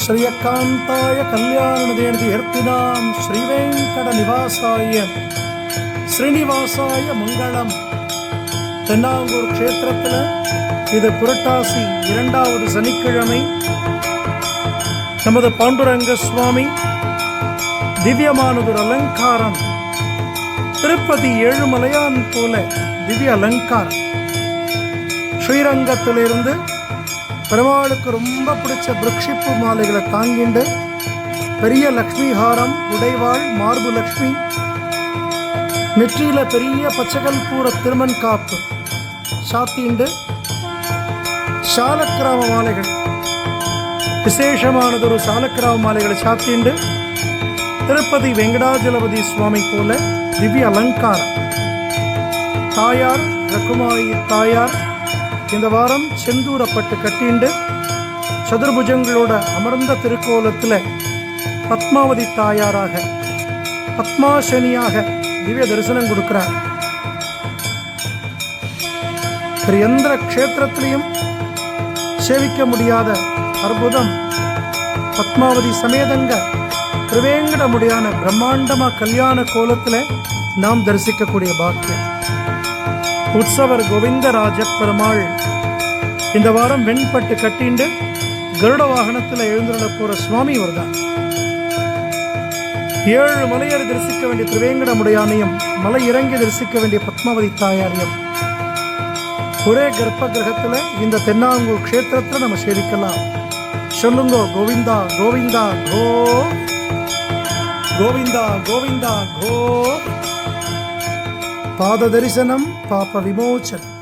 ஸ்ரீயக்காந்தாய கல்யாணதேந்தி ஹர்த்தினாம் ஸ்ரீவேங்கட நிவாசாய ஸ்ரீனிவாசாய மங்களம். தென்னாங்கூர் க்ஷேத்திரத்தில் இது புரட்டாசி 2வது சனிக்கிழமை. நமது பாண்டுரங்க சுவாமி திவ்யமானதொரு அலங்காரம், திருப்பதி ஏழுமலையான் போல திவ்ய அலங்காரம். ஸ்ரீரங்கத்திலிருந்து பெருமாளுக்கு ரொம்ப பிடிச்ச பிருக்ஷிப்பு மாலைகளை தாங்கிண்டு, பெரிய லக்ஷ்மி ஹாரம், உடைவாள், மார்பு லக்ஷ்மி, நெற்றியில பெரிய பச்சைகல் பூர திருமண் காப்பு சாத்திண்டு, சாலக்கிராம மாலைகள், விசேஷமானதொரு சாலக்கிராம மாலைகளை சாத்திண்டு, திருப்பதி வெங்கடாஜலபதி சுவாமி போல திவ்ய அலங்காரம். தாயார் ரகுமாயி தாயார் இந்த வாரம் செந்தூரப்பட்டு கட்டிண்டு சதுர்புஜங்களோட அமர்ந்த திருக்கோலத்தில் பத்மாவதி தாயாராக, பத்மாசனியாக திவ்ய தரிசனம் கொடுக்கிறார். எந்த க்ஷேத்திரத்திலையும் சேவிக்க முடியாத அற்புதம் பத்மாவதி சமேதங்க திருவேங்கட முடியான பிரம்மாண்டமா கல்யாண கோலத்தில் நாம் தரிசிக்கக்கூடிய பாக்கியம். உற்சவர் கோவிந்தராஜ பெருமாள் இந்த வாரம் வெண்பட்டு கட்டிண்டு கருட வாகனத்தில் எழுந்துள்ள போற சுவாமி வருதான். 7 மலையேறி தரிசிக்க வேண்டிய திருவேங்கட முடியானையும், மலை இறங்கி தரிசிக்க வேண்டிய பத்மாவதி தாயாரையும் ஒரே கர்ப்ப கிரகத்தில் இந்த தென்னாங்கூர் க்ஷேத்திரத்தில் நம்ம சேவிக்கலாம். சொல்லுங்கோ கோவிந்தா கோவிந்தா கோ, கோவிந்தா கோவிந்தா கோ. பாத தரிசனம் பாப விமோச்சனம்.